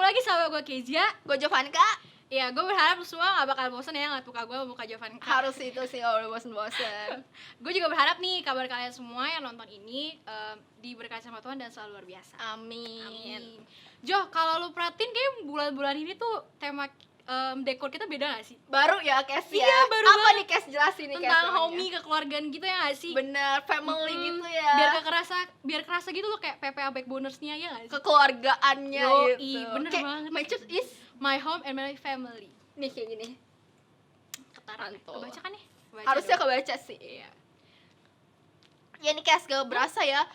lagi sama gue Kezia. Gue Jovanka. Ya, gue berharap lu semua gak bakal bosen ya ngeliat muka gue sama muka Jovanka. Harus itu sih kalau bosen-bosen. Gue juga berharap nih kabar kalian semua yang nonton ini diberkati sama Tuhan dan selalu luar biasa. Amin. Jo, kalau lu perhatiin kayak bulan-bulan ini tuh tema dekor kita beda gak sih? Baru ya Kes ya? Iya, baru apa banget. nih Kes, jelasin nih Kes. Tentang homey, kekeluargaan gitu ya gak sih? Bener, family gitu ya. Biar kerasa gitu loh kayak PPA Backbonersnya ya gak sih? Kekeluargaannya Yoi, gitu. bener kayak banget. My church is My home and my family. nih kayak gini. Ketaran. Mantul. Kebaca kan nih? Harusnya kebaca sih. Iya. Ya nih Kes, gak berasa ya.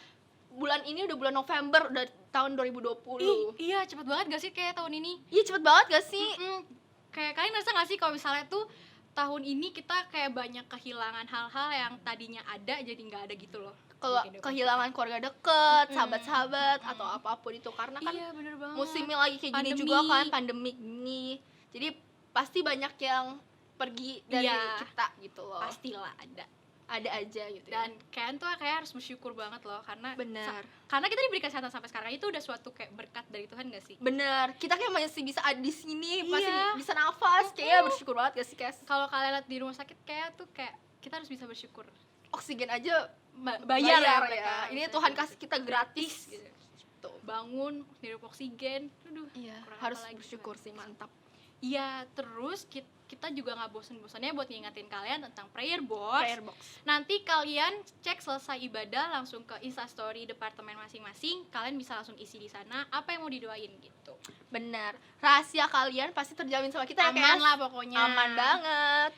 Bulan ini udah bulan November, udah tahun 2020. Iya, cepet banget gak sih kayak tahun ini? Iya, cepet banget gak sih? Kayak kalian ngerasa gak sih kalau misalnya tuh tahun ini kita kayak banyak kehilangan hal-hal yang tadinya ada jadi nggak ada gitu loh. Kalau kehilangan keluarga deket, sahabat-sahabat atau apapun itu, karena kan iya, bener banget. musimnya lagi kayak gini juga kan, pandemi gini. Jadi pasti banyak yang pergi dari kita gitu loh. Pastilah ada aja gitu. Dan kalian tuh kayak harus bersyukur banget loh karena karena kita diberi kesehatan sampai sekarang itu udah suatu kayak berkat dari Tuhan gak sih? Bener, kita kayak masih bisa ada di sini, masih bisa nafas, kayak bersyukur banget gak sih Kes? Kalau kalian lihat di rumah sakit kayak tuh kayak kita harus bisa bersyukur. Oksigen aja bayar ya. Ini Tuhan kasih kita gratis gitu. Tuh, bangun, hirup oksigen. Aduh, iya, harus bersyukur sih, mantap. Iya, terus kita juga gak bosan-bosannya buat ngingetin kalian tentang prayer box. Nanti kalian cek selesai ibadah langsung ke Instastory departemen masing-masing. Kalian bisa langsung isi di sana apa yang mau didoain gitu. Benar. Rahasia kalian pasti terjamin sama kita. Aman lah pokoknya. Aman banget.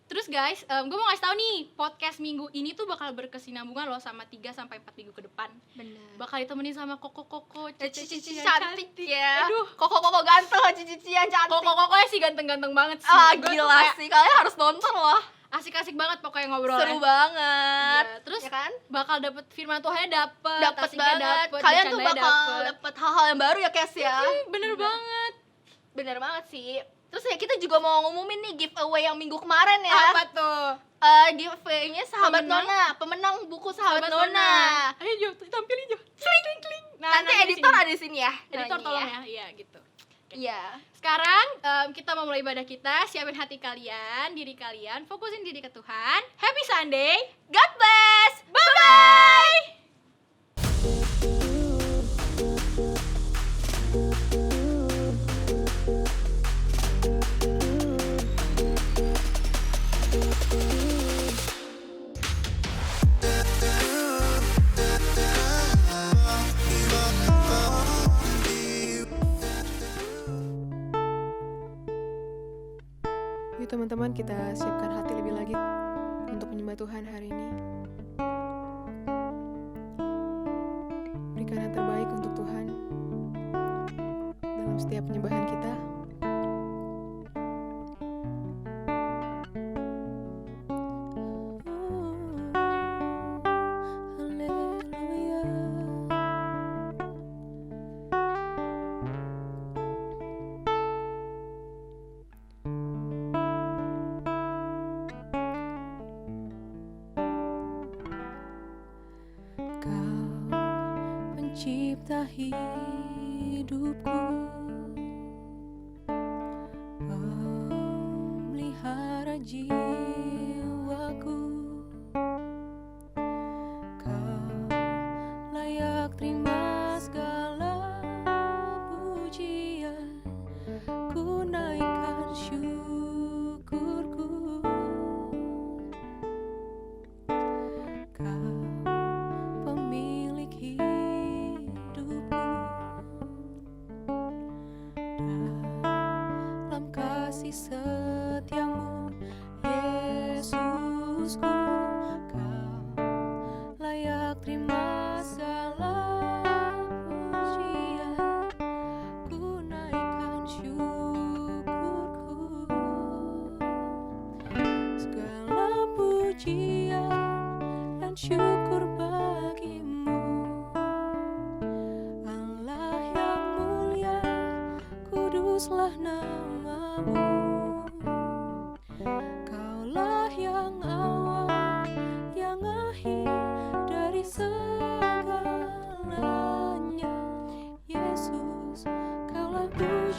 Terus guys, gue mau ngasih tahu nih, podcast minggu ini tuh bakal berkesinambungan loh sama 3-4 minggu ke depan. Bener. Bakal ditemenin sama koko-koko cici cantik ya. Aduh, koko-koko ganteng, cici yang cantik. Koko-koko sih ganteng-ganteng banget sih. Gila sih, kalian harus nonton loh. Asik-asik banget pokoknya ngobrol. Seru banget. Ya, terus ya kan? bakal dapet firman Tuhannya dapet banget. Kalian tuh bakal dapet hal-hal yang baru ya Kes ya. Bener banget. Bener banget sih. Terus ya kita juga mau ngumumin nih giveaway yang minggu kemarin ya. Apa tuh? Giveaway-nya Sahabat Nona, pemenang buku Sahabat Nona. Ayo Jo, tampilin Jo. Kling. Nanti editor ada di sini ya. Editor tolong ya. Iya gitu. Iya. Sekarang kita mau mulai ibadah kita. Siapin hati kalian, diri kalian, fokusin diri ke Tuhan. Happy Sunday. God bless. Bye-bye. Yuk teman-teman, kita siapkan hati lebih lagi untuk menyembah Tuhan hari ini. Berikan yang terbaik untuk Tuhan dalam setiap penyembahan kita. Cipta hidupku, pelihara jiwaku, Kau layak terima segala pujian, ku naikkan syukurku. Kau pemilik dalam kasih setiamu, Yesusku, Kau layak terima segala pujian, ku naikkan syukurku. Segala pujian dan syukur bagimu, Allah yang mulia, kuduslah namamu. Kaulah yang awal, yang akhir dari segalanya. Yesus, Kaulah pujian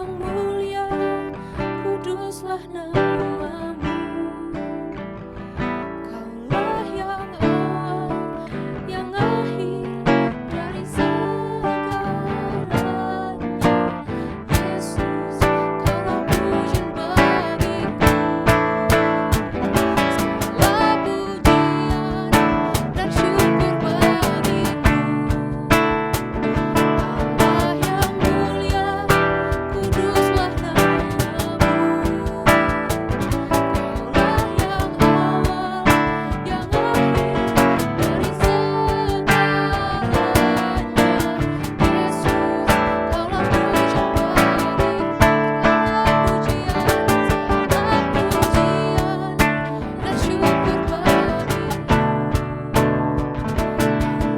yang mulia, kuduslah namamu. Kaulah yang awal, yang akhir dari segalanya. Yesus, kaulah pujian bagiku. Segala pujian dan syukur bagimu. Allah yang mulia, kuduslah namamu. Kaulah yang awal, yang akhir dari segalanya. Yesus, kaulah pujian bagiku. Segala pujian dan syukur bagimu.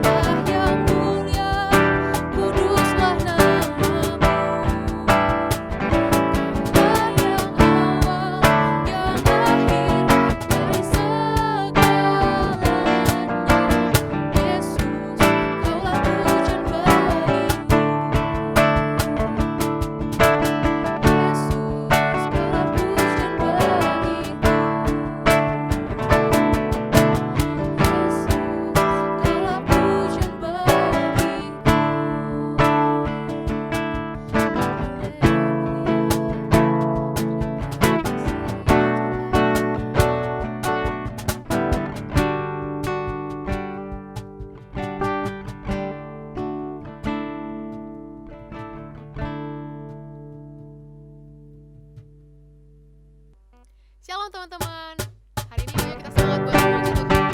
Allah yang mulia, kuduslah namamu. Kaulah yang awal, yang akhir dari segalanya. Yesus, kaulah pujian bagiku. Yesus, kaulah pujian bagiku. Yesus, Shalom teman-teman, hari ini ayo kita semangat buat memuji Tuhan.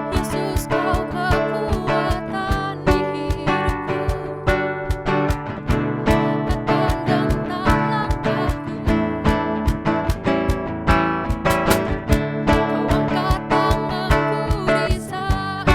Yesus, kau kekuatan di hidupku, tekan gentar langkahku. Kau angkat tanganku di saat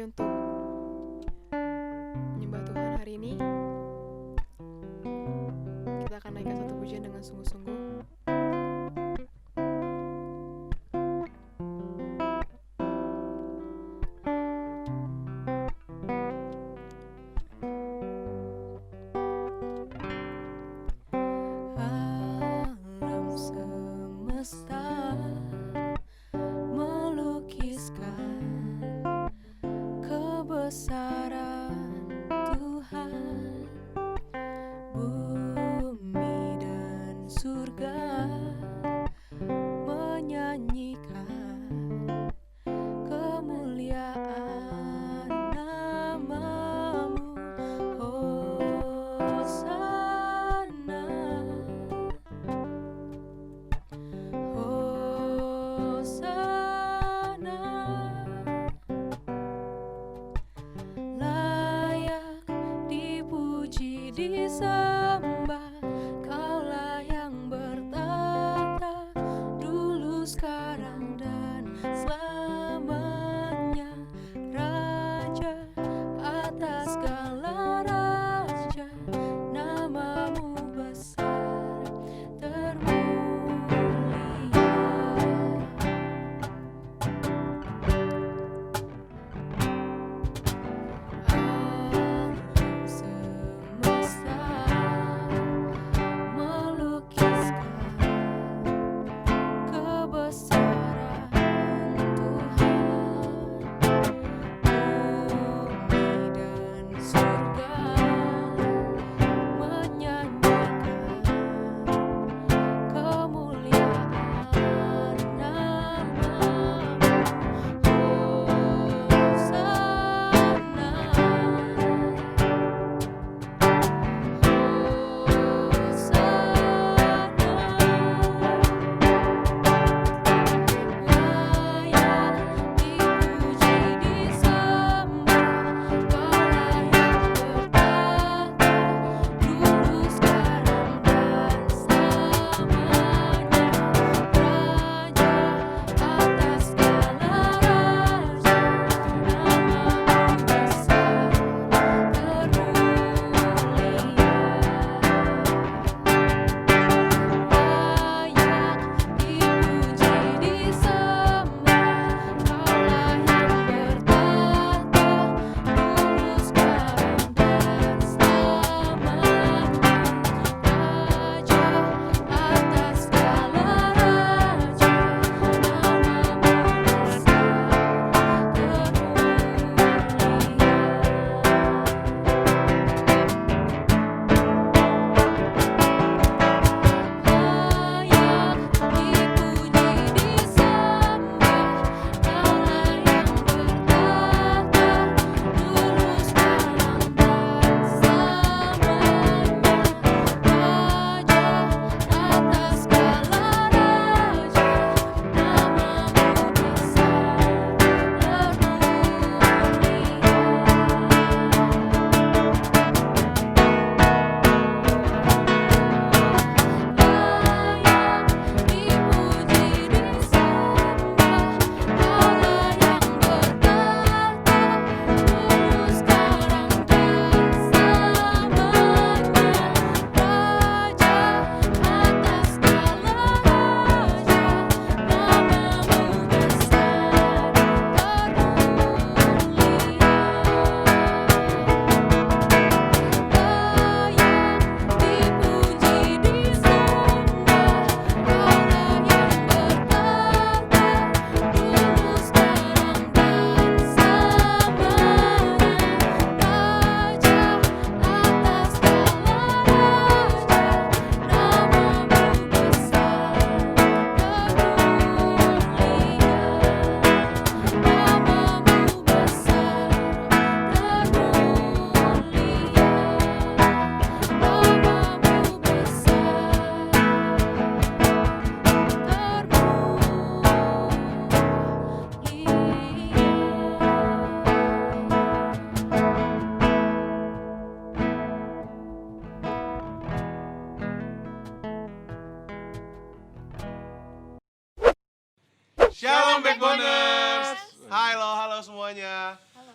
Jadi untuk menyembah Tuhan hari ini, kita akan naikkan satu pujian dengan sungguh-sungguh. Alam semesta melukiskan kebesaran Tuhan. Bumi dan surga menyanyikan kemuliaan nama-Mu. Hosana, Hosana, layak dipuji, disembah. Kaulah yang bertata dulu, sekarang, dan selamanya. Raja atas segala raja, nama-Mu besar termulia. Alam semesta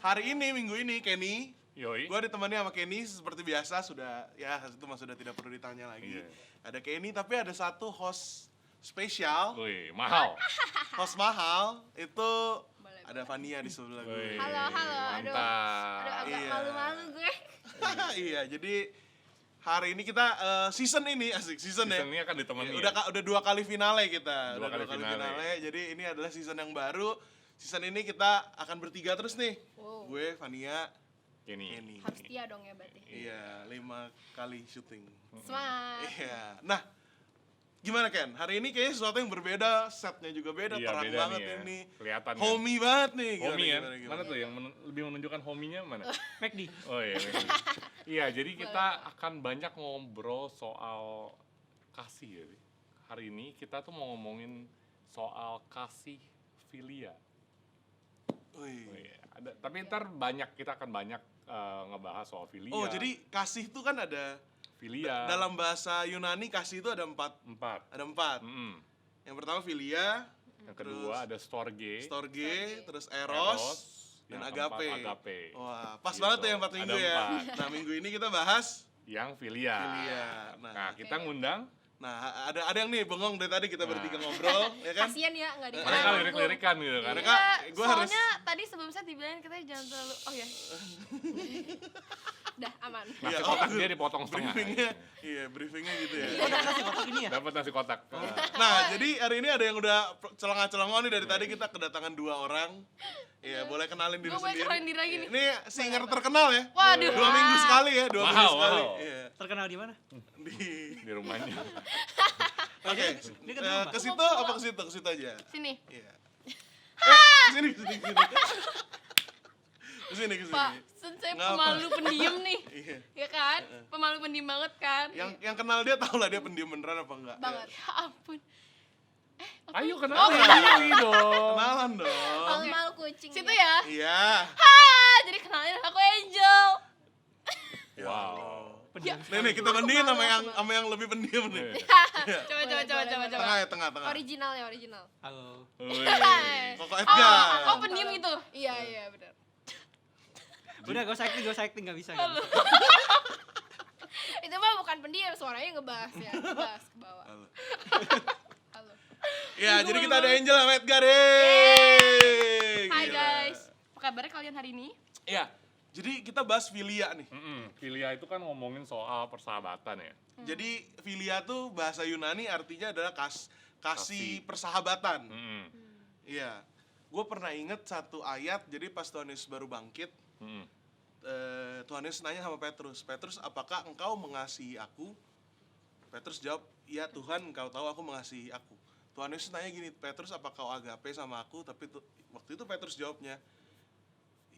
hari ini, minggu ini, Kenny, Yoi. gue ditemani sama Kenny seperti biasa, sudah, ya itu mah sudah tidak perlu ditanya lagi. Iya. Ada Kenny, tapi ada satu host spesial, Wih, mahal. host mahal, itu ada Fania di sebelah gue. Wih, Halo, aduh. mantap. Aduh, agak Iya. malu-malu gue. Iya, jadi hari ini kita season ini, asik season ya. Season ini akan ditemani Udah 2 kali finale kita. Dua Udah kali 2 kali finale. finale. Jadi ini adalah season yang baru. Season ini kita akan bertiga terus nih. Wow. Gue, Fania, Ini. Kenny. Harus setia dong ya berarti. Iya, 5 kali syuting. Semangat. Iya. Nah, gimana Ken? Hari ini kayaknya sesuatu yang berbeda, setnya juga beda, Iya, terang beda banget nih ya. ini. Kelihatan kan? Homey banget nih. Homey kan? Gimana? Mana tuh yang lebih menunjukkan hominya mana? McD. Oh iya. Iya, jadi kita akan banyak ngobrol soal kasih ya. Hari ini kita tuh mau ngomongin soal kasih filia. Wih. Oh, iya. Tapi ntar kita akan banyak ngebahas soal filia. Oh, jadi kasih itu kan ada filia. dalam bahasa Yunani kasih itu ada 4. 4. Ada 4. Yang pertama filia, Yang kedua ada storge, storge, terus eros, dan yang keempat agape. agape. Wah, pas Gitu. banget tuh yang 4 minggu Ada ya. 4. Nah, minggu ini kita bahas Yang filia. Filia. Nah, kita ngundang nah, ada yang nih bengong dari tadi kita Nah. bertiga ngobrol, ya kan? Kasian ya nggak mereka dikasih. lirik-lirikan gitu kan. Mereka gue harus Soalnya tadi sebelum saya dibilangin kita jangan terlalu. Oh ya. Dah aman. Nasi Iya, kotak oh, dia dipotong setengah. briefingnya gitu ya. Kasih kotak ini ya. Dapat nasi kotak. Nah, jadi hari ini ada yang udah celongan-celongan nih dari tadi kita kedatangan 2 orang. Iya, boleh kenalin diri Gue boleh sendiri. kenalin diri lagi nih. Ini singer terkenal ya. Waduh. 2 minggu sekali ya, 2 minggu Wow, sekali. wow. Iya. Terkenal di mana? Di rumahnya. Oke, Dia ke rumah. ke situ apa ke situ? Ke situ aja. Sini. Iya. Kesini. Kesini. Pak, saya Ngapa? pemalu pendiam nih. Iya. Ya kan? Pemalu pendiam banget kan? Yang kenal dia tau lah dia pendiam beneran apa enggak. Banget. Ya ampun. Ayo kenalan diri dong. Kenalan dong. Pemalu kucing. Situ ya. Iya. Jadi kenalin aku Angel. Wow. Pendiam. Nih kita bandingin sama yang lebih pendiam nih. Coba. Tengah ya, tengah. Original ya, original. Halo. Wih. Koko Edgar. Oh, pendiam itu. Iya, benar. Udah gak usah acting gak bisa. Gak bisa. Itu mah bukan pendiam, suaranya ngebahas ya, ngebahas ke bawah. Halo. Halo. Ya, jadi kita ada Angel sama Edgar. Yeay. Hai Gila. guys. Apa kabarnya kalian hari ini? Iya. Jadi kita bahas filia nih. Filia itu kan ngomongin soal persahabatan ya. Jadi filia tuh bahasa Yunani artinya adalah kasih persahabatan. Iya. Gue pernah inget satu ayat, jadi pas Tuhan Yesus baru bangkit, Tuhan Yesus nanya sama Petrus, Petrus apakah engkau mengasihi aku? Petrus jawab, iya Tuhan engkau tahu aku mengasihi aku. Tuhan Yesus nanya gini, Petrus apakah kau agape sama aku? Tapi waktu itu Petrus jawabnya,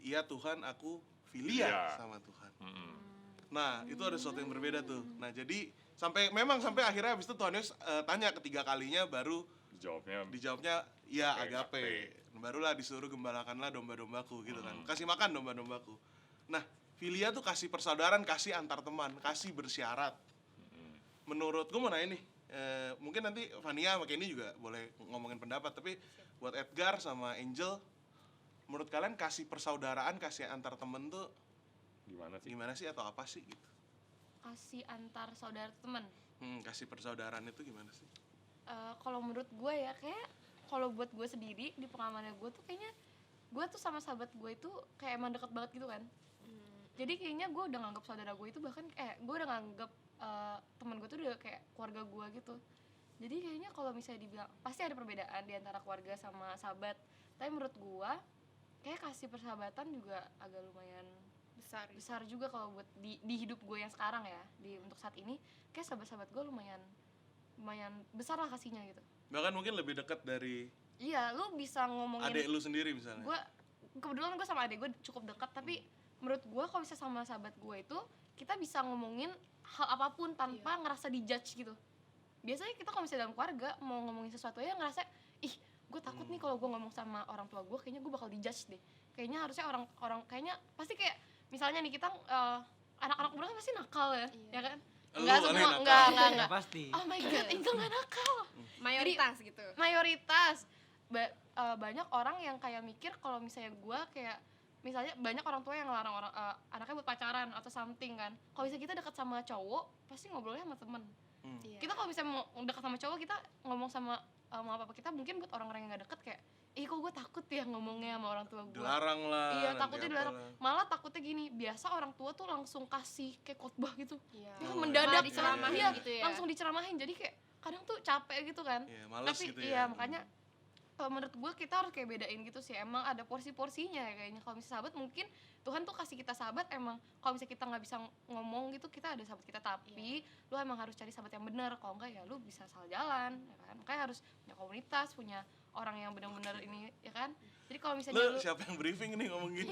iya Tuhan aku filia Filia. sama Tuhan. Nah itu ada sesuatu yang berbeda tuh. Nah jadi sampai akhirnya habis itu Tuhan Yesus tanya ketiga kalinya baru dijawabnya iya agape. Barulah disuruh gembalakanlah domba-dombaku gitu kan. Kasih makan domba-dombaku. Nah, filia tuh kasih persaudaraan, kasih antar teman, kasih bersyarat. Menurut gue mau nanya nih, mungkin nanti Fania sama Kenny juga boleh ngomongin pendapat, tapi buat Edgar sama Angel, menurut kalian kasih persaudaraan, kasih antar temen tuh gimana sih atau apa sih gitu? Kasih antar saudara teman. Kasih persaudaraan itu gimana sih? Kalau menurut gue ya, kayak kalau buat gue sendiri di pengalamannya gue tuh kayaknya gue tuh sama sahabat gue itu kayak emang deket banget gitu kan. Jadi kayaknya gue udah nganggap saudara gue itu bahkan gue udah nganggap teman gue tuh udah kayak keluarga gue gitu. Jadi kayaknya kalau misalnya dibilang pasti ada perbedaan di antara keluarga sama sahabat. Tapi menurut gue kayak kasih persahabatan juga agak lumayan besar juga kalau buat di hidup gue yang sekarang ya, untuk saat ini kayak sahabat-sahabat gue lumayan besar lah kasihnya gitu. Bahkan mungkin lebih dekat dari Iya, lu bisa ngomongin adik lu sendiri misalnya. Kebetulan gue sama adik gue cukup dekat, tapi menurut gue kalau bisa sama sahabat gue itu kita bisa ngomongin hal apapun tanpa ngerasa dijudge gitu. Biasanya kita kalau misalnya dalam keluarga mau ngomongin sesuatu ya ngerasa gue takut nih kalau gue ngomong sama orang tua gue kayaknya gue bakal dijudge deh. Kayaknya harusnya orang kayaknya pasti kayak misalnya nih kita anak-anak muda kan pasti nakal ya, ya kan? Enggak semua, enggak. Pasti. Oh my god, Angel nggak nakal. Mayoritas gitu. Mayoritas banyak orang yang kayak mikir kalau misalnya gue kayak misalnya banyak orang tua yang ngelarang anaknya buat pacaran atau something kan. Kalau misalnya kita dekat sama cowok pasti ngobrolnya sama temen. Iya. Kita kalau misalnya mau dekat sama cowok, kita ngomong sama mama papa kita, mungkin buat orang-orang yang nggak deket kayak kok gue takut ya ngomongnya sama orang tua gue. Dilarang lah. Iya, nanti takutnya dilarang. Malah takutnya gini, biasa orang tua tuh langsung kasih kayak khotbah gitu. Iya. Ya, Oh, mendadak diceramahin iya, gitu ya. langsung diceramahin. Jadi kayak kadang tuh capek gitu kan. Iya, males Tapi gitu iya, ya. makanya kalau menurut gue kita harus kayak bedain gitu sih. Emang ada porsi-porsinya ya kayaknya. Kalau misalnya sahabat, mungkin Tuhan tuh kasih kita sahabat, emang kalau misalnya kita nggak bisa ngomong gitu, kita ada sahabat kita. Tapi lu emang harus cari sahabat yang benar. Kalau enggak ya lu bisa salah jalan, ya kan. Makanya harus punya komunitas, punya orang yang benar-benar ini, ya kan. Jadi kalau misalnya Lu siapa yang briefing nih ngomong gini?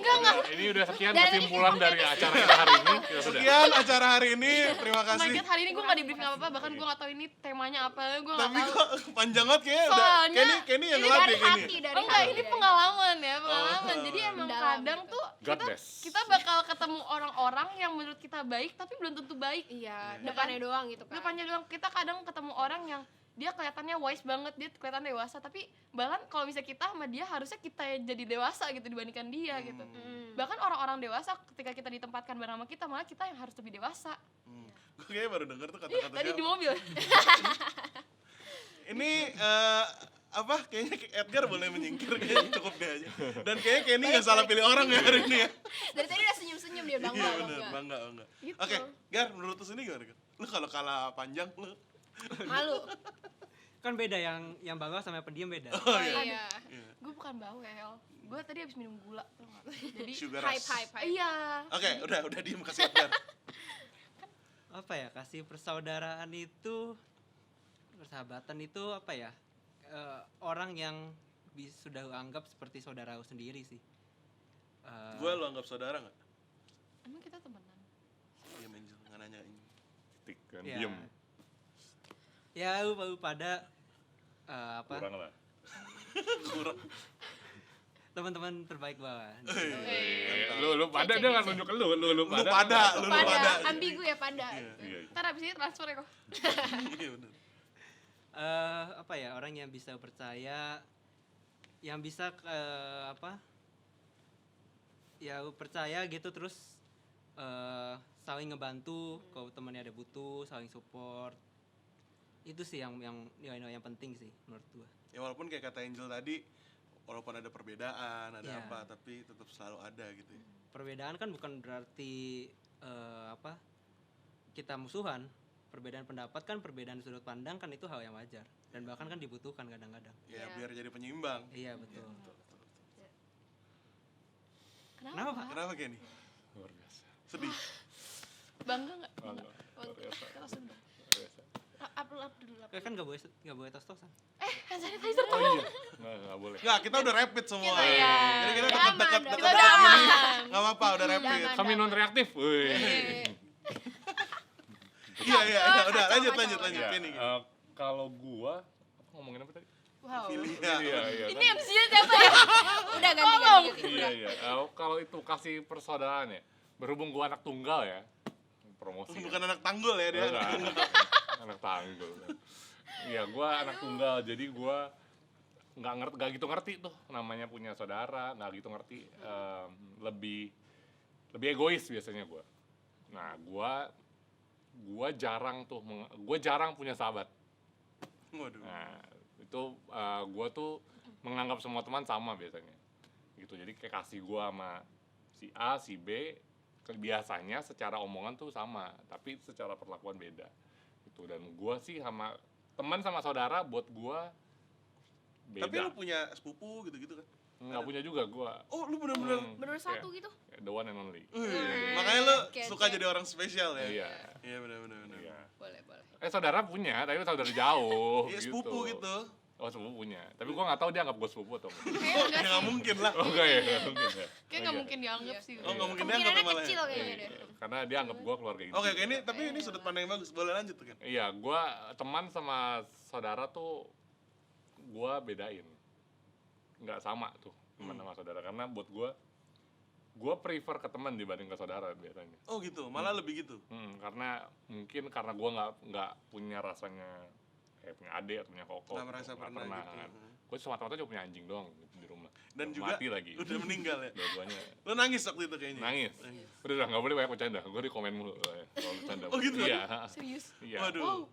Ini udah sekian kesimpulan dari acara kita hari ini. Ya sudah. Sekian acara hari ini, terima oh my kasih. God, hari ini gue gak di briefing apa-apa, bahkan gue gak tahu ini temanya apa, gue gak Tapi tahu. kok panjang banget kayaknya udah. Soalnya Kenny yang Ini ngelatih dari Kenny. hati, dari Oh enggak, hati. ini pengalaman ya, pengalaman. Oh. Jadi emang Mendalam kadang gitu. tuh God bless. kita bakal ketemu orang-orang yang menurut kita baik, tapi belum tentu baik. Iya, Iya. depannya doang gitu kan. Depannya doang, kita kadang ketemu orang yang dia kelihatannya wise banget, dia kelihatan dewasa, tapi bahkan kalau misalnya kita sama dia harusnya kita yang jadi dewasa gitu dibandingkan dia gitu. Bahkan orang-orang dewasa ketika kita ditempatkan bersama kita, malah kita yang harus lebih dewasa. Gue kayaknya baru denger tuh kata-kata Tadi di siapa. mobil. Ini apa? Kayaknya Edgar boleh menyingkir, kayaknya cukup deh aja. Dan kayaknya Kenny nggak salah pilih orang ya hari ini ya. Dari tadi udah senyum-senyum dia bangga, Iya bener, bangga. bangga. Gitu. Oke, Gar, menurut lu sendiri gimana? Gar? Lu kalau kalah panjang lu? Malu. Kan beda yang bangga sama yang pendiam beda. Oh iya. Iya. Gue bukan bawel. Gue tadi habis minum gula, tau gak? Jadi Sugar Hype, rush. hype, hype. iya. Oke, udah diem kasih Edgar. Apa ya, kasih persaudaraan itu, persahabatan itu apa ya, orang yang sudah anggap seperti saudara sendiri sih. Gue lu anggap saudara nggak? Emang kita temenan? Iya Menjel, nggak nanyain. Tik kan Ya. diem. Ya lu pada apa, Kurang lah. Kurang. teman-teman terbaik gua. Lu pada dia nggak nunjuk lu Lu pada. Pada, ambigu ya pada. Iya. Iya. Ntar abis ini transfer ya kok. Iya bener. Apa ya, orang yang bisa percaya, yang bisa apa ya, percaya gitu, terus saling ngebantu kalau temannya ada butuh, saling support. Itu sih yang penting sih menurut gua. Ya walaupun kayak kata Angel tadi, walaupun ada perbedaan, ada Iya. apa, tapi tetap selalu ada gitu ya. Perbedaan kan bukan berarti apa, kita musuhan. Perbedaan pendapat kan, perbedaan sudut pandang kan, itu hal yang wajar dan bahkan kan dibutuhkan kadang-kadang. Ya Iya. biar jadi penyeimbang. Iya betul. Kenapa? Pak? Kenapa Kenny? Luar biasa. Sedih. Bangga nggak? Bangga. Luar biasa. Kita langsung dong. Luar biasa. Up dulu. Kan nggak boleh tos-tosan. Hand sanitizer. Oh iya. Nggak boleh. Nggak, kita udah rapid semua. Kita ya. Jadi kita Udah deket-deket aman, deket udah gini. aman. Nggak apa-apa, udah rapid. aman. Kami non reaktif. Wih. Iya, udah lanjut. kacau. Ya, Kenny. kalau gua ngomongin apa tadi? Wow. Pilihan. Iya. Ini MC-nya siapa ya? Udah ganti. Iya. Kalau itu kasih persaudaraan ya. Berhubung gua anak tunggal ya. Promosi. Bukan anak tanggul ya dia. Enggak, anak tanggul. Iya, gua anak tunggal, jadi gua nggak gitu ngerti tuh namanya punya saudara, nggak gitu ngerti, lebih egois biasanya gua. Nah, gua jarang punya sahabat. Waduh. Nah, itu gua tuh menganggap semua teman sama biasanya. Gitu. Jadi kayak kasih gua sama si A, si B, biasanya secara omongan tuh sama, tapi secara perlakuan beda. Gitu. Dan gua sih sama teman sama saudara buat gua beda. Tapi lu punya sepupu gitu-gitu kan? Nggak punya juga gua. Oh, lu bener-bener. Bener satu gitu. The one and only. Makanya lu Oke, suka oke. jadi orang spesial ya? Iya. Iya bener. Iya. Boleh. Saudara punya, tapi saudara jauh. Iya gitu. sepupu gitu. Oh, sepupu punya. Tapi gua nggak tahu dia anggap gua sepupu atau enggak. Oh, ya nggak mungkin lah. Oh, enggak ya, nggak mungkin ya. Kayak nggak mungkin dianggap sih. Oh, nggak mungkin Kemungkinannya dianggap malah. kecil kayaknya deh. Karena dia anggap gua keluarga inti. Oke, ini tapi ini sudut pandang yang bagus. Boleh lanjut tuh kan? Iya, gua teman sama saudara tuh gua bedain. Nggak sama tuh teman sama saudara, karena buat gua prefer ke teman dibanding ke saudara biasanya. Oh gitu, malah lebih gitu. Karena gua nggak punya rasanya kayak punya adik atau punya koko. Nggak merasa pernah gitu. kan. Gue semata-mata cuma punya anjing doang gitu, di rumah. Dan Udah juga mati lagi. udah meninggal ya. Dua-duanya Lo nangis waktu itu kayaknya. nangis. Udah nggak boleh banyak bercanda. Gue di komen mulu kalau bercanda. Oh, gitu? Iya. Serius. Iya. Waduh.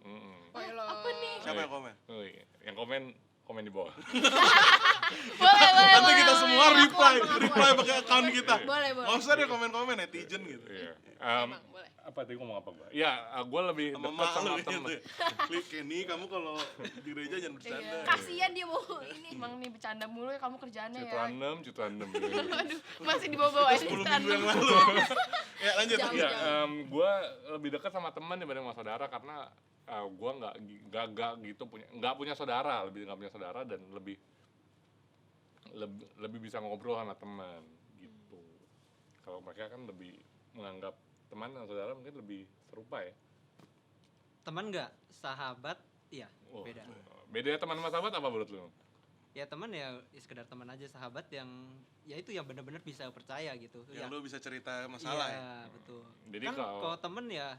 Apa nih? Siapa yang komen? Oh, iya. Yang komen di bawah. Boleh, Nanti kita semua reply pakai account kita. Boleh. Nggak usah deh komen-komen netizen gitu. Iya. Emang boleh. Apa tadi ngomong apa gue? Ya, gue lebih Sama dekat mak sama lu gitu temen. ya. Kenny, kamu kalau di gereja jangan bercanda. Kasian dia mau ini. Emang nih bercanda mulu ya kamu kerjaannya ya. Cutan 6. Aduh, masih dibawa-bawa aja 10 minggu yang lalu. Ya lanjut. Ya, gue lebih dekat sama teman dibanding sama saudara karena gue nggak gitu nggak punya saudara, dan lebih bisa ngobrol sama teman gitu. Kalau mereka kan lebih menganggap teman dan saudara mungkin lebih serupa ya. Teman nggak, sahabat, iya Oh, beda. Bedanya teman sama sahabat apa menurut lu? Ya teman ya sekedar teman aja, sahabat yang ya itu yang benar-benar bisa percaya gitu. Yang ya, lu bisa cerita masalah ya. iya, betul. Jadi Kan kalau- kalau temen ya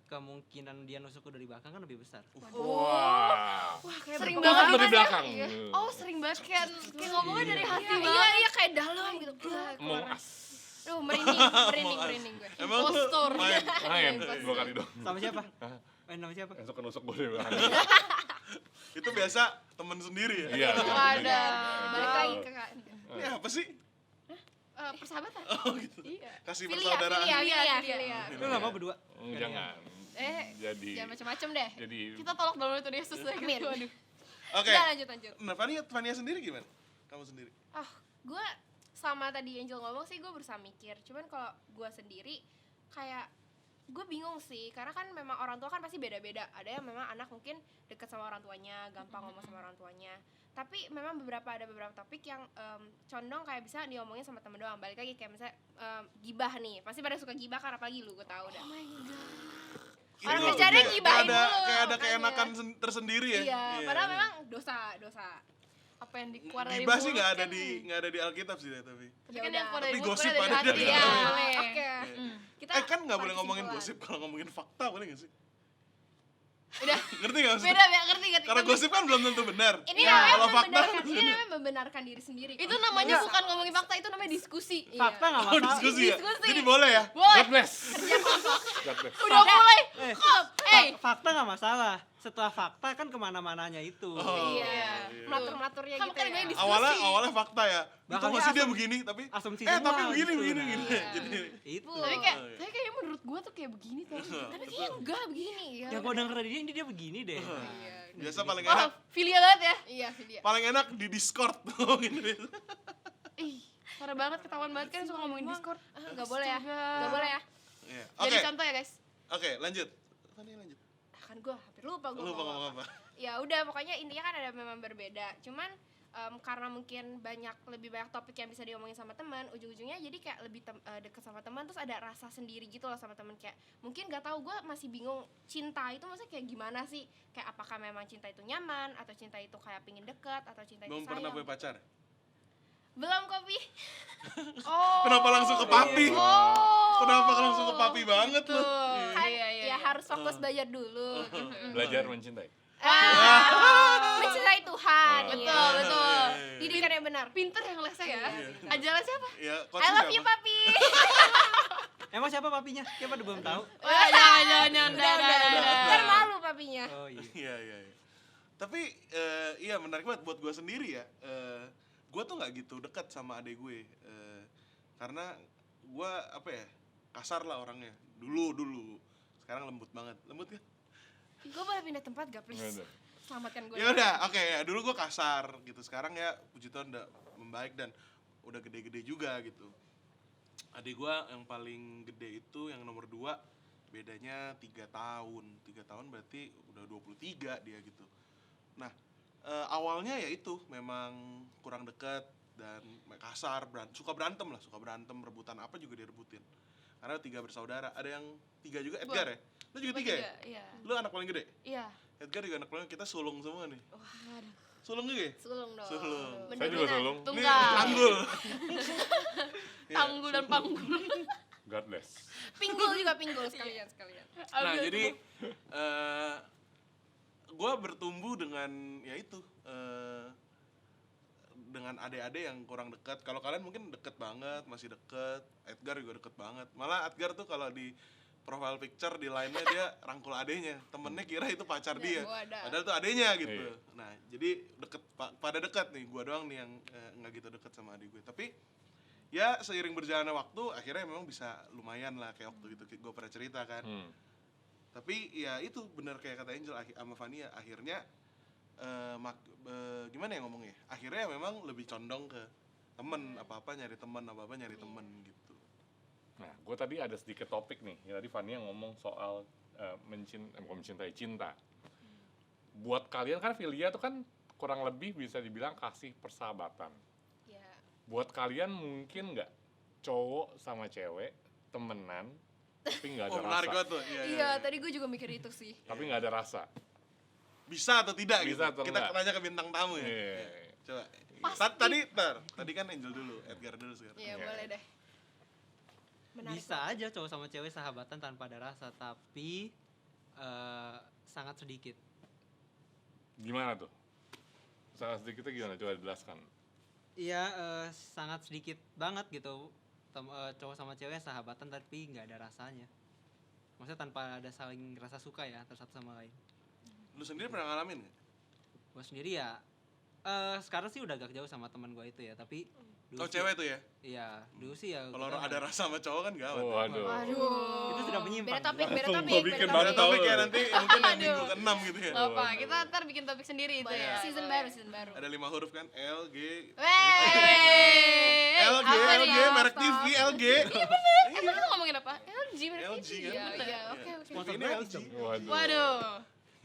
kemungkinan dia nusuk dari belakang kan lebih besar. Wah. Sering Itu banget dari kan belakang. ya? Oh, sering banget kayak ngomongnya dari hati Iya, banget. iya kayak dalam gitu. Among Us. Duh, merinding gue. Emang lu Postur. Main 2 kali dong. Sama siapa? Main sama siapa? Nusuk gue dari belakang. Itu biasa temen sendiri ya. Iya. Ada. Balik lagi ke Ini apa sih? Persahabatan. Oh gitu. Iya. Kasih Filia, persaudaraan. filia. Lu nggak mau berdua? Jangan. Jangan Jadi macam-macam deh. Kita tolak dulu Tuhan Yesus lagi. Amin. Waduh. Oke. Udah lanjut. Nah, Fania sendiri gimana? Kamu sendiri? Gue sama tadi Angel ngomong sih, gue berusaha mikir. Cuman kalau gue sendiri kayak gue bingung sih, karena kan memang orang tua kan pasti beda-beda. Ada yang memang anak mungkin deket sama orang tuanya, gampang ngomong sama orang tuanya. Tapi memang ada beberapa topik yang condong kayak bisa diomongin sama temen doang. Balik lagi kayak misalnya gibah nih, pasti pada suka gibah kan, apalagi lu, gue tahu dah. Orang Itu kerjanya kayak gibahin ada, mulu, kayak ada makanya. keenakan tersendiri ya. Iya, padahal memang dosa. Apa yang dikeluar dari Gibah sih mulut nggak ada kan- di Alkitab sih tapi. Tapi kan yang keluar dari Tapi mulut gosip keluar ada dari hati. dari Ya, hati. boleh. Oke. Kita Kan nggak boleh ngomongin kesimpulan. gosip, kalau ngomongin fakta boleh nggak sih? Udah. Ngerti nggak maksudnya? Beda, ngerti. Karena gosip kan belum tentu benar. Ini Ya, namanya kalau fakta membenarkan diri sendiri. Itu namanya bukan ngomongin fakta, itu namanya diskusi. Fakta nggak Oh, masalah. diskusi ya. Jadi boleh ya? God bless. God bless. Udah mulai. Fakta nggak masalah. Setelah fakta kan kemana-mananya itu. Iya. Matur-maturnya Kamu gitu kan ya. banyak diskusi. Awalnya fakta ya. Itu Bahkan masih dia asum- begini tapi asumsi tapi semua begini gitu. begini Nah, gini. Jadi Itu. Tapi kayaknya menurut gue tuh kayak begini tuh. Tapi kayaknya enggak begini ya. Ya gua denger dari dia begini deh. biasa paling Oh, enak filia banget ya. Iya, Fidia. paling enak di Discord tuh gitu. Ih, parah banget, ketahuan banget kan suka ngomongin Discord. Enggak boleh ya. Astaga. Enggak boleh ya. Iya. Jadi Oke. contoh ya guys. Oke, lanjut. Fania lanjut. Kan gue hampir lupa gue Lupa ngomong apa? Ya udah, pokoknya intinya kan ada memang berbeda. Cuman karena mungkin lebih banyak topik yang bisa diomongin sama teman, ujung-ujungnya jadi kayak lebih deket sama teman, terus ada rasa sendiri gitu loh sama teman, kayak mungkin nggak tahu, gue masih bingung cinta itu maksudnya kayak gimana sih, kayak apakah memang cinta itu nyaman atau cinta itu kayak pingin deket atau cinta itu Belum sayang. pernah punya pacar. Belum, Kopi. Kenapa langsung ke papi? Kenapa langsung ke papi banget lu? Kan Iya. ya harus fokus belajar dulu. Belajar mencintai. Mencintai Tuhan. Betul, betul. Didikan yang benar. Pinter yang lesnya ya. Iya. Ajaran siapa? Ya, I coachnya love you, siapa? Papi. Emang siapa papinya? Siapa belum tahu? Wah, jangan. Ntar malu papinya. Oh iya. Iya. Tapi iya menarik banget buat gue sendiri ya. Gue tuh nggak gitu dekat sama adek gue. Karena gue apa ya, kasar lah orangnya. Dulu. Sekarang lembut banget. Lembut kan? Gue boleh pindah tempat gak, please? Nggak ada. Selamatkan gue. Ya udah, oke ya. Dulu gue kasar gitu. Sekarang ya puji Tuhan udah membaik dan udah gede-gede juga gitu. Adik gue yang paling gede itu yang nomor 2, bedanya 3 tahun. 3 tahun berarti udah 23 dia gitu. Nah, awalnya ya itu memang kurang dekat dan kasar, suka berantem, rebutan apa juga direbutin. Karena 3 bersaudara. Ada yang 3 juga, Edgar ya? Lu juga 3 ya? Iya. Lu anak paling gede? Iya. Edgar juga anak paling, kita sulung semua nih. Sulung juga ya? Sulung dong. Sulung. Saya juga sulung. Nih, Tunggal. tanggul. Iya. Tanggul dan panggul. God bless. Pinggul juga, pinggul sekalian. Nah, jadi gue bertumbuh dengan ya itu dengan adik-adik yang kurang dekat. Kalau kalian mungkin deket banget, masih deket. Edgar juga deket banget. Malah Edgar tuh kalau di profile picture di line-nya dia rangkul adenya. Temennya kira itu pacar dia. Padahal tuh adenya gitu. Iya. Nah, jadi deket pada dekat nih. Gua doang nih yang nggak gitu deket sama adik gue. Tapi ya seiring berjalannya waktu akhirnya memang bisa lumayan lah kayak waktu itu gue pernah cerita kan. Tapi ya itu benar kayak kata Angel sama Fania, akhirnya gimana ya ngomongnya? Akhirnya memang lebih condong ke temen, apa-apa nyari temen gitu. Nah, gue tadi ada sedikit topik nih. Ya, tadi Fania ngomong soal mencintai cinta. Buat kalian kan filia tuh kan kurang lebih bisa dibilang kasih persahabatan. Ya. Buat kalian mungkin nggak cowok sama cewek temenan tapi nggak ada Menarik rasa. banget tuh. Iya, tadi gue juga mikir itu sih. Tapi nggak ada rasa. Bisa atau tidak Bisa gitu. atau Kita enggak? tanya ke bintang tamu ya. Iya. Coba. Pasti. Tadi kan Angel dulu, Edgar dulu sekarang. Iya, Iya. boleh deh. Menarik Bisa banget. aja cowok sama cewek sahabatan tanpa ada rasa, tapi sangat sedikit. Gimana tuh? Sangat sedikitnya gimana? Coba jelaskan. Iya, sangat sedikit banget gitu. Cowok sama cewek sahabatan tapi nggak ada rasanya. Maksudnya tanpa ada saling rasa suka ya antara satu sama lain. Lu sendiri pernah ngalamin nggak? Gue sendiri ya, sekarang sih udah agak jauh sama teman gue itu ya, tapi Oh cewek tuh ya? Iya, dulu sih ya. Kalau kita ada rasa sama cowok kan gawat. Oh, aduh. Aduh. Itu sudah menyimpang. Beda topik, beda Langsung topik, gua beda bikin topik. Ada topik ya nanti mungkin yang minggu Aduh. ke-6 gitu ya. Nggak apa, kita ntar bikin topik sendiri itu ya. Season baru, season baru. Ada 5 huruf kan? L, G, Wey, LG, apa nih? LG, merek TV, LG. Kita ngomongin apa? LG merek LG TV. kan? Iya, Bener. iya, oke, oke. Sponsor Ini gratis LG. dong. Waduh. Waduh.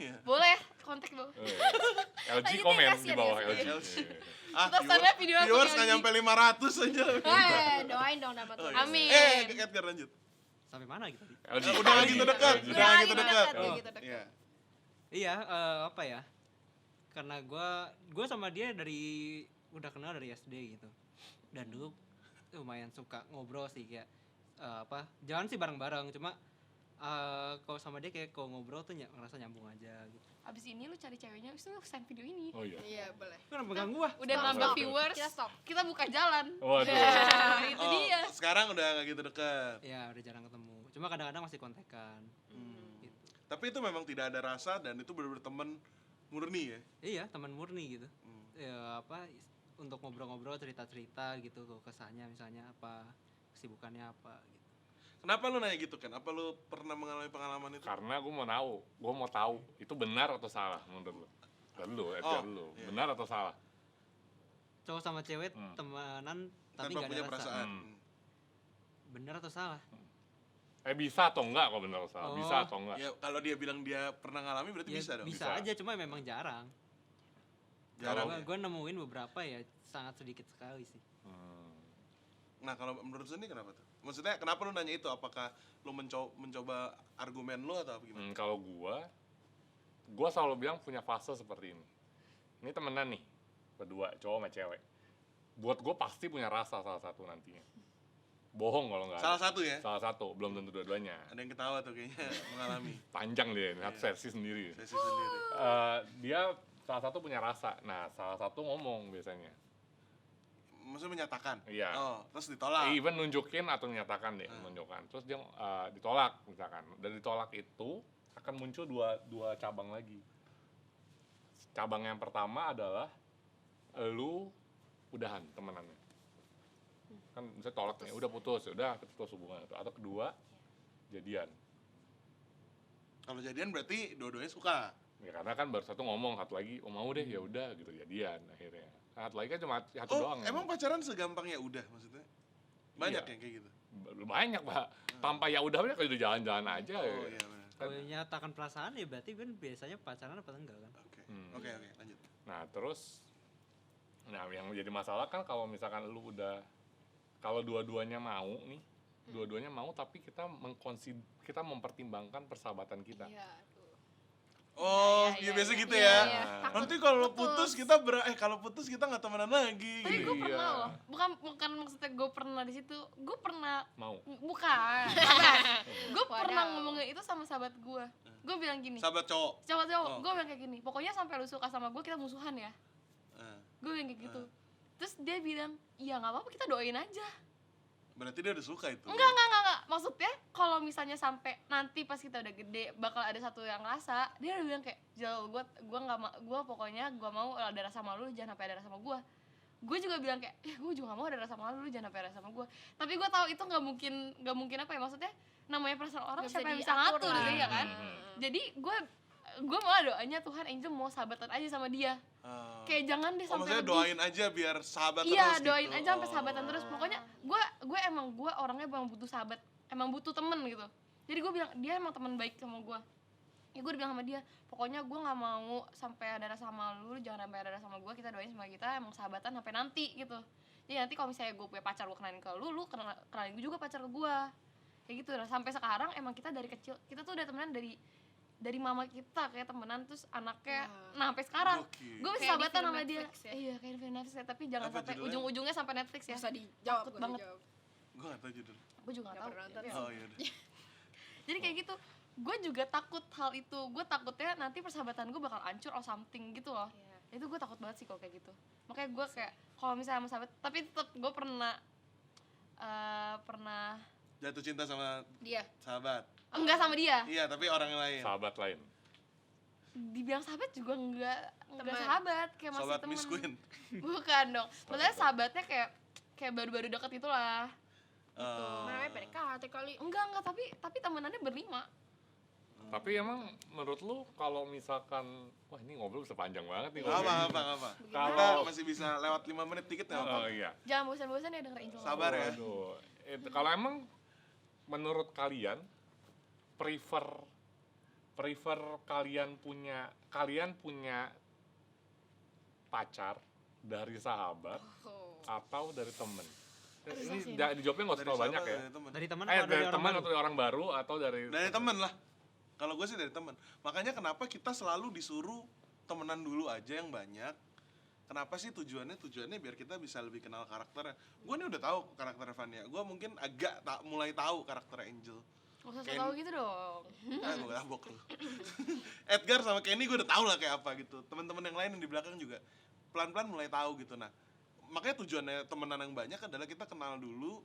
Iya. Boleh kontak dong. LG Lanjutin, komen di kasihan bawah ya, LG. LG. Ah, Kita startnya video apa viewers nih, nggak LG? nyampe 500 aja. Doain dong dapat Oh, tuh. iya. Amin. Edgar lanjut. Sampai mana gitu? LG. Udah nggak gitu dekat, LG. udah nggak gitu dekat. Udah gitu dekat. Iya. Iya, apa ya? Karena gue sama dia udah kenal dari SD gitu. Dan dulu lumayan suka ngobrol sih kayak jalan sih bareng-bareng, cuma kalau sama dia kayak kalau ngobrol tuh ngerasa nyambung aja gitu. Abis ini lu cari ceweknya, abis itu lu send video ini. Oh iya. Iya, boleh. Lu kenapa pegang gua? Udah Stop, nambah stop. viewers, Kita stop. kita buka jalan. Waduh. Nah, itu Oh, dia. sekarang udah nggak gitu dekat. Ya udah jarang ketemu. Cuma kadang-kadang masih kontekan. Gitu. Tapi itu memang tidak ada rasa dan itu benar-benar temen murni ya. Iya, teman murni gitu. Hmm. Ya untuk ngobrol-ngobrol cerita-cerita gitu loh, kesannya misalnya apa, kesibukannya apa gitu. Kenapa lu nanya gitu kan? Apa lu pernah mengalami pengalaman itu? Karena gue mau tahu itu benar atau salah menurut lu. Dulu, Edgar Oh, dulu. iya. Benar atau salah? Cowok sama cewek Hmm. temenan tapi Tanpa nggak punya ada rasa. perasaan. Hmm. Bener atau salah? Bisa atau enggak kalau benar atau salah? Oh. Bisa atau enggak? Ya kalau dia bilang dia pernah ngalami berarti Ya, bisa dong. bisa Bisa. aja, cuma memang jarang. Jarang ya. Gue nemuin beberapa ya sangat sedikit sekali sih. Nah kalau menurut lu ini kenapa tuh? Maksudnya kenapa lu nanya itu? Apakah lu mencoba argumen lu atau apa gimana? Kalau gua selalu bilang punya fase seperti ini. Ini temenan nih, berdua, cowok sama cewek. Buat gua pasti punya rasa salah satu nantinya. Bohong kalau nggak ada. Salah satu ya? Salah satu, belum tentu dua-duanya. Ada yang ketawa tuh kayaknya mengalami Panjang dia, ini satu versi sendiri. sesi sendiri. Dia salah satu punya rasa. Nah, salah satu ngomong biasanya. Maksudnya menyatakan? Iya. Oh, terus ditolak? Even nunjukin atau menyatakan deh, menunjukkan. Terus dia ditolak misalkan. Dan ditolak itu akan muncul dua cabang lagi. Cabang yang pertama adalah lu udahan temenannya. Kan misalnya tolak nih, udah putus, udah putus hubungan itu. Atau kedua, jadian. Kalau jadian berarti dua-duanya suka? Ya karena kan baru satu ngomong, satu lagi oh mau deh, ya udah gitu, jadian akhirnya. Satu lagi kan cuma satu Oh, doang. emang pacaran segampang ya udah maksudnya? Banyak Iya. yang kayak gitu? Banyak, Pak. Tanpa ya udah kalau udah jalan-jalan aja. Oh ya. iya benar. Kalau nyatakan perasaan ya berarti kan biasanya pacaran apa enggak kan? Oke. Hmm. Oke, lanjut. Nah terus, yang menjadi masalah kan kalau misalkan lu udah, kalau dua-duanya mau nih, dua-duanya mau tapi kita kita mempertimbangkan persahabatan kita. Iya, tuh. Oh, Iya, ya biasa gitu iya, ya. iya. Takut Nanti kalau putus kita kalau putus kita nggak temenan lagi. Tapi gue Iya. pernah loh, bukan maksudnya gue pernah di situ, gue pernah Mau. bukan, gue pernah ngomongin itu sama sahabat gue bilang gini, Sahabat cowok. cowok Oh. gue bilang kayak gini, pokoknya sampai lu suka sama gue kita musuhan ya, gue bilang kayak gitu, terus dia bilang, iya nggak apa-apa kita doain aja. Berarti dia udah suka itu. Enggak, maksudnya kalau misalnya sampai nanti pas kita udah gede bakal ada satu yang ngerasa, dia udah bilang kayak, Jal, gue pokoknya gue mau ada rasa malu, jangan sampai ada rasa sama gue juga bilang kayak, gue juga gak mau ada rasa malu, jangan sampai ada rasa sama gue. Tapi gue tahu itu nggak mungkin apa ya, maksudnya namanya perasaan orang Nggak siapa yang bisa bisa ngatur diatur lah. gitu ya kan. Jadi gue malah doanya Tuhan Angel mau sahabatan aja sama dia, kayak jangan deh Oh, sampai maksudnya lebih. doain aja biar sahabat Iya, terus doain gitu. aja sampai sahabatan terus. Pokoknya gue orangnya emang butuh sahabat, emang butuh temen gitu. Jadi gue bilang dia emang teman baik sama gue. Ya gue bilang sama dia, pokoknya gue nggak mau sampai ada rasa sama lu, jangan sampai ada rasa sama gue. Kita doain sama kita emang sahabatan sampai nanti gitu. Jadi nanti kalau misalnya gue punya pacar, gue kenalin ke lu kenalin gue juga pacar ke gue. Kayak gitu. Nah, sampai sekarang emang kita dari kecil kita tuh udah temenan dari mama kita kayak temenan, terus anaknya nah sampai sekarang Gokil. gue masih Kayak di sahabatan film sama dia. Netflix ya? Iya kayak di film Netflix ya, tapi jangan Apa sampai judulnya? ujung-ujungnya sampai Netflix ya. Bisa dijawab, Takut bisa banget. dijawab. Gue gak tau judul. Gue juga Nggak gak tahu. pernah nonton. Oh iya deh. Jadi kayak gitu, gue juga takut hal itu. Gue takutnya nanti persahabatan gue bakal hancur or something gitu loh. Itu gue takut banget sih kalau kayak gitu. Makanya gue kayak kalau misalnya sama sahabat, tapi tetap gue pernah Jatuh cinta sama Dia. sahabat. enggak sama dia. Iya, tapi orang lain. Sahabat lain. Dibilang sahabat juga enggak Teman. sahabat, kayak masih Sahabat temen. Miss Queen. Bukan dong. Maksudnya sahabatnya kayak baru-baru deket itulah. Namanya PDKT kali. Enggak, tapi temenannya berlima. Tapi emang menurut lu kalau misalkan, wah ini ngobrol bisa panjang banget nih. Apa. Kita Kalau masih bisa lewat 5 menit dikit nggak apa? oh iya. Jangan bosan-bosan ya denger Angel. Sabar ya. Waduh. Kalau emang menurut kalian prefer kalian punya pacar dari sahabat atau dari temen? Ini dijawabnya nggak usah terlalu banyak ya. Dari temen. Dari teman Dari apa dari orang teman baru? atau dari orang baru atau dari Dari temen lah. Kalau gue sih dari temen. Makanya kenapa kita selalu disuruh temenan dulu aja yang banyak. Kenapa sih tujuannya biar kita bisa lebih kenal karakternya. Gue nih udah tahu karakter Vania. Gue mungkin agak mulai tahu karakter Angel. Gak usah Ken- tau gitu dong. Gue gabok lu. Edgar sama Kenny gue udah tahu lah kayak apa gitu. Teman-teman yang lain yang di belakang juga pelan-pelan mulai tahu gitu. Nah, makanya tujuannya temenan yang banyak adalah kita kenal dulu,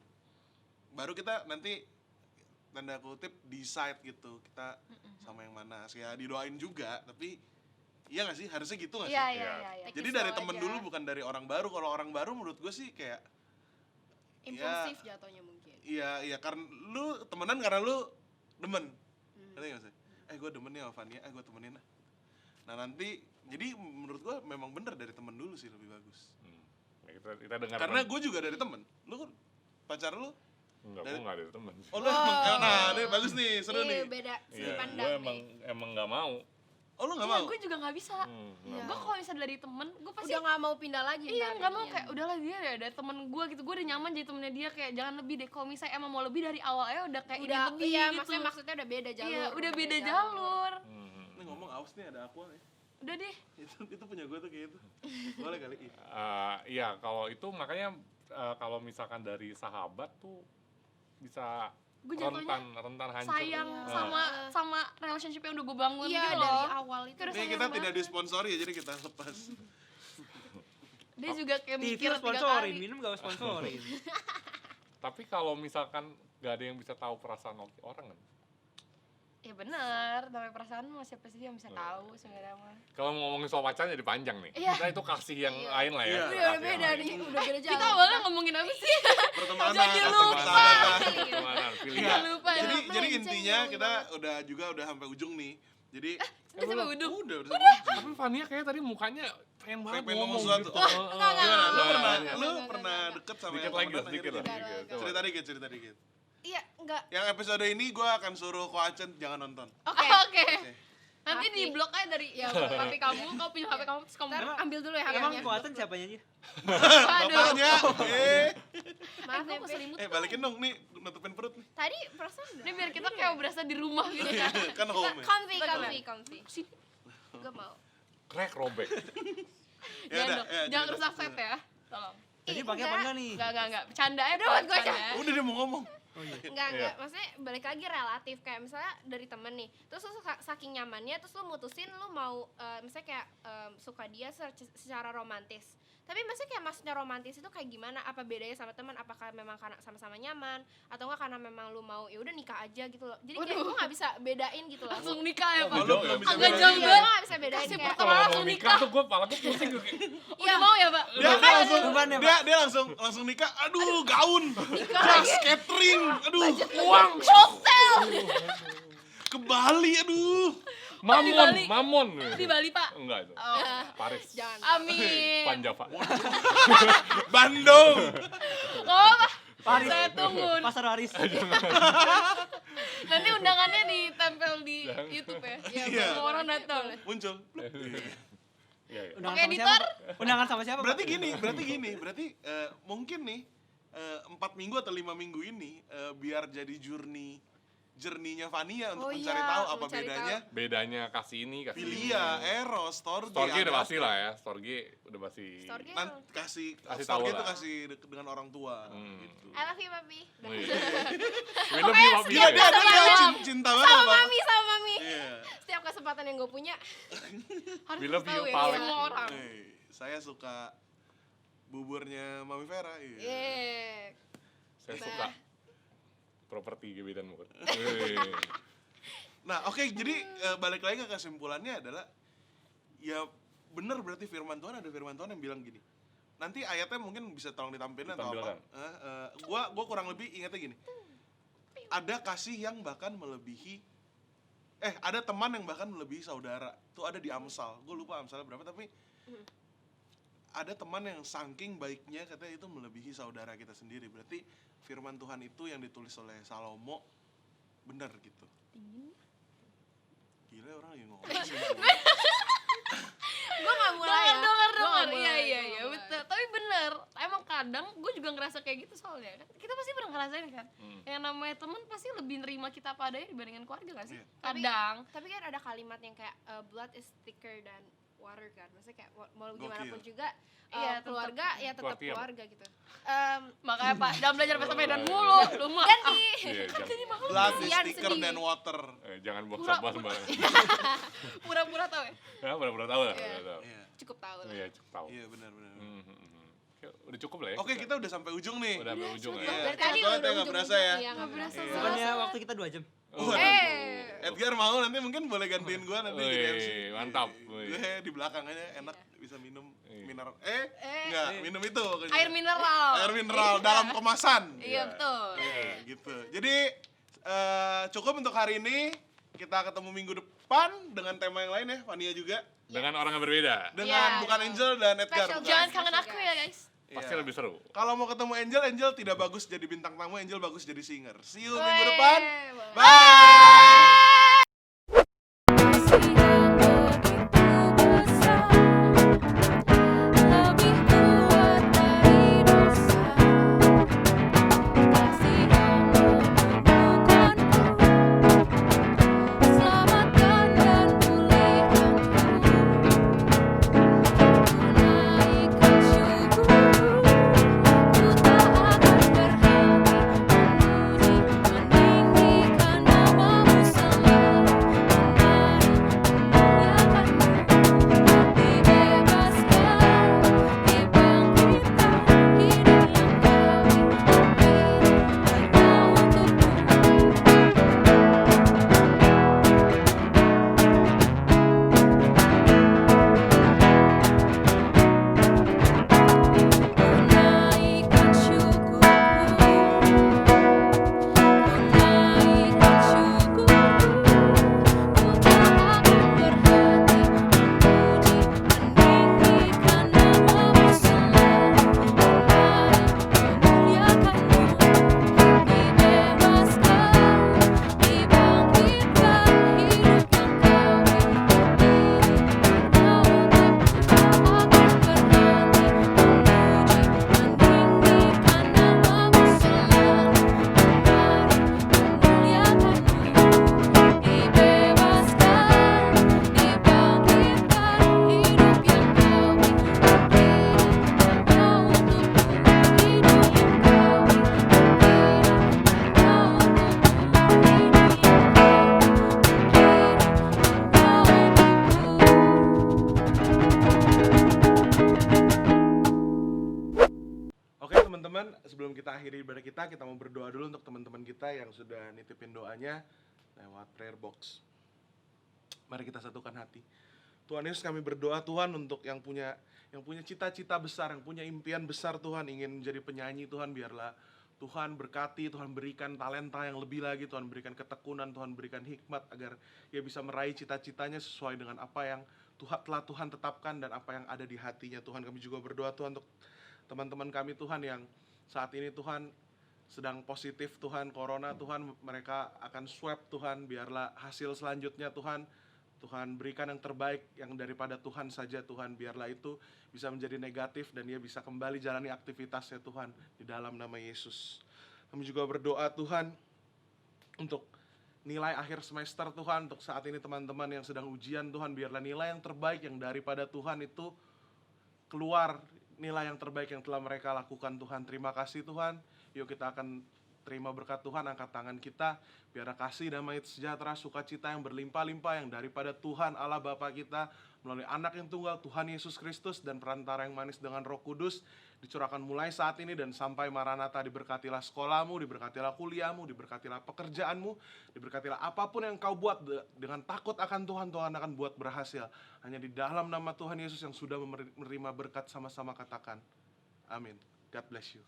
baru kita nanti tanda kutip decide gitu kita sama yang mana. Ya didoain juga, tapi iya nggak sih, harusnya gitu nggak sih? Iya. Take Jadi it dari slow temen aja. dulu bukan dari orang baru. Kalau orang baru menurut gue sih kayak Impulsif jatuhnya mungkin. iya karena lu temenan karena lu demen. Ngerti nggak sih? Gue demen nih sama Vania, gue temenin lah. Nah nanti, jadi menurut gue memang bener dari temen dulu sih lebih bagus. Ya, kita dengar. Karena gue juga dari temen. Lu kan pacar lu? enggak, gue enggak ada temen. Oh lu emang, nah ini bagus nih, seru Iya, nih. beda sudut Iya, pandang gue nih. emang nggak mau. Oh lu gak Iya, mau? gue juga gak bisa. Nggak Gue mau. kalau misalnya dari temen, gue pasti Udah nggak mau pindah lagi. iya ntar nggak mau jadinya. kayak udahlah dia ada temen gue gitu. Gue udah nyaman jadi temennya dia, kayak jangan lebih deh. Kalau misalnya emang mau lebih dari awalnya udah kayak udah ini lebih iya, gitu. maksudnya udah beda jalur. Iya, udah beda jalur. Ini ngomong aus nih ada aqua nih. Udah deh. Itu punya gue tuh kayak itu. Boleh kali. Iya, kalau itu makanya kalau misalkan dari sahabat tuh bisa Gue jatuhnya rentan hancur. sayang sama relationship yang udah gue bangun Iya, gitu dari loh. awal itu. Terus Ini sayang kita tidak banget. disponsori ya, jadi kita lepas. Dia juga kayak TV mikir 3 sponsorin, kali. minum gak sponsorin. Tapi kalau misalkan gak ada yang bisa tahu perasaan orang kan. Ya bener, tapi perasaan mah siapa sih yang bisa tahu sebenarnya mah. Kalau ngomongin soal pacaran jadi panjang nih. Iya. Kita itu kasih yang lain lah ya. Iya. Udah Kasih beda yang lain. nih, udah beda jalur. Kita awalnya ngomongin apa sih? Pertemanan, Jadi kasih lupa. persahabatan. Pertemanan, Iya. pilihan. lupa ya. Jadi Melenceng intinya jauh kita banget. udah sampai ujung nih. Jadi Kita coba uduk. udah sampai ujung. Tapi Fania kayak tadi mukanya pengen banget Pengen ngomong ngomong sesuatu. gitu. Gimana? Iya. Lu pernah deket sama Sedikit yang lagi, temenan sedikit lah. akhirnya? sedikit. Coba. Cerita dikit. Iya, enggak. Yang episode ini gue akan suruh Ko Acen jangan nonton. Oke. Oke. Oke. Nanti Pasti. di blok aja dari ya HP kamu, kau punya HP kamu terus kamu Ntar blok. ambil dulu ya Emang HP-nya. kuatan siapanya aja? Bapaknya. Maaf gue ya, keselimut. Balikin dong nih, nutupin perut nih. Tadi perasaan udah. Ini biar kita kayak berasa di rumah gitu ya. Kan home ya. Comfy. Sini. Gue mau. Krek robek. Ya udah, ya, Jangan cerita. rusak set ya. Tolong. Jadi pakai apa enggak nih? Enggak. Bercanda ya, Udah, buat gua aja. bercanda. Udah dia mau ngomong. Enggak, maksudnya balik lagi relatif. Kayak misalnya dari temen nih, terus lu saking nyamannya, terus lu mutusin lu mau misalnya kayak suka dia secara romantis. Tapi maksudnya kayak maksudnya romantis itu kayak gimana? Apa bedanya sama teman? Apakah memang karena sama-sama nyaman atau enggak karena memang lu mau ya udah nikah aja gitu loh. Jadi kayak gue nggak bisa bedain gitu loh. Langsung nikah ya, Pak. Lu belum bisa Agak bedain. jauh Iya, banget. gue nggak bisa bedain Kasih kayak pertama Kalau langsung mau nikah. nikah tuh gue pala tuh pusing gue kayak, Udah mau ya, Pak? Dia langsung Beban ya, dia langsung nikah. Aduh, gaun. Jas catering. Aduh, uang, ke Bali aduh. Bali. mamon. Di Bali, Pak. Enggak itu. Oh. Paris. jangan. Amin. Panjava. Bandung. Oh, Pak. Paris. Saya tunggu. Pasar Waris. Nanti undangannya ditempel di Jangan. YouTube ya. Iya. Semua orang datang. Muncul. Iya, iya. Undangan Oke, sama editor. siapa? Undangan sama siapa? Berarti Pak? gini, berarti mungkin nih 4 minggu atau 5 minggu ini biar jadi journey-nya Vania untuk Oh mencari iya, tahu apa mencari bedanya Bedanya kasih ini, kasih ini. Filia, Eros, Storge. Storge udah ada pasti apa? lah ya. Storge udah pasti. Storge. Kasih Kasih Storge tahu itu lah. kasih dengan orang tua gitu. I love you, papi. Oh, iya. We love you, Papi. Gila dia cinta banget Sama sama mami, sama mami. Iya. Setiap kesempatan yang gue punya. Harus We love tahu you, ya, Pal. semua orang. Saya suka buburnya Mami Vera. Iya. Yeay. Saya suka properti GB dan Mur. Nah, oke, jadi balik lagi ke kesimpulannya adalah ya bener berarti firman Tuhan, ada firman Tuhan yang bilang gini. Nanti ayatnya mungkin bisa tolong ditampilin atau apa. Gua kurang lebih ingatnya gini. Ada kasih yang bahkan melebihi ada teman yang bahkan melebihi saudara. Itu ada di Amsal. Gue lupa Amsalnya berapa tapi ada teman yang saking baiknya katanya itu melebihi saudara kita sendiri. Berarti firman Tuhan itu yang ditulis oleh Salomo benar gitu. Gila orang lagi ngomong. Gue gak mulai ya. Dengar. Gua nggak mulai, Iya, gua nggak betul. Tapi bener, emang kadang gue juga ngerasa kayak gitu soalnya kan. Kita pasti pernah ngerasain kan. Yang namanya temen pasti lebih nerima kita apa adanya dibandingin keluarga gak sih? Iya. Kadang. Tapi kan ada kalimat yang kayak blood is thicker than water kan. Maksudnya kayak mau gimana pun Gokil. juga Iya, keluarga ya tetap Keluarga. keluarga gitu. Makanya Pak, jangan belajar bahasa Medan mulu. Lu mah. Ganti. Iya, jangan, Blood is Kasian, thicker sedih. than water. jangan buang sampah sembarangan. Pura-pura tau ya? Ya, pura-pura tahu lah. Iya. pura-pura tahu. Iya. Cukup tahu lah. Iya, cukup tahu. Iya benar. Oke, udah cukup lah ya. Oke, kita udah sampai ujung nih. udah sampai ujung Iya. ya. Dari tadi Kebetulan udah nggak berasa ya. Iya, nggak berasa. Iya. Bukannya waktu kita 2 jam. Oh, Edgar mau nanti mungkin boleh gantiin gua nanti jadi MC. Mantap. Gue di belakang aja enak bisa minum Iya. mineral. Enggak, minum itu. pokoknya. Air mineral. Air mineral dalam kemasan. Iya, betul. Iya, gitu. Jadi cukup untuk hari ini. Kita ketemu minggu depan dengan tema yang lain ya, Vania juga. Dengan orang yang berbeda. Dengan Iya, bukan Angel dan Edgar. Special bukan. Jangan kangen aku ya guys. Pasti Iya. lebih seru. Kalau mau ketemu Angel tidak bagus jadi bintang tamu, Angel bagus jadi singer. See you minggu Weh, depan. boleh. Bye. Meninggikan namamu sebelum kita akhiri ibadah kita mau berdoa dulu untuk teman-teman kita yang sudah nitipin doanya lewat prayer box. Mari kita satukan hati. Tuhan Yesus, kami berdoa Tuhan untuk yang punya cita-cita besar, yang punya impian besar Tuhan, ingin menjadi penyanyi Tuhan, biarlah Tuhan berkati, Tuhan berikan talenta yang lebih lagi, Tuhan berikan ketekunan, Tuhan berikan hikmat agar ia bisa meraih cita-citanya sesuai dengan apa yang telah Tuhan tetapkan dan apa yang ada di hatinya Tuhan. Kami juga berdoa Tuhan untuk teman-teman kami Tuhan yang saat ini Tuhan sedang positif Tuhan corona Tuhan, mereka akan swab Tuhan, biarlah hasil selanjutnya Tuhan berikan yang terbaik, yang daripada Tuhan saja Tuhan, biarlah itu bisa menjadi negatif dan ia bisa kembali jalani aktivitasnya Tuhan di dalam nama Yesus. Kami juga berdoa Tuhan untuk nilai akhir semester Tuhan, untuk saat ini teman-teman yang sedang ujian Tuhan, biarlah nilai yang terbaik yang daripada Tuhan itu keluar, nilai yang terbaik yang telah mereka lakukan Tuhan. Terima kasih Tuhan. Yuk kita akan terima berkat Tuhan, angkat tangan kita, biar kasih, damai, sejahtera, sukacita yang berlimpah-limpah yang daripada Tuhan Allah Bapa kita melalui anak yang tunggal Tuhan Yesus Kristus dan perantara yang manis dengan Roh Kudus dicurahkan mulai saat ini dan sampai Maranatha. Diberkatilah sekolahmu, diberkatilah kuliahmu, diberkatilah pekerjaanmu, diberkatilah apapun yang kau buat dengan takut akan Tuhan, Tuhan akan buat berhasil. Hanya di dalam nama Tuhan Yesus yang sudah menerima berkat, sama-sama katakan amin. God bless you.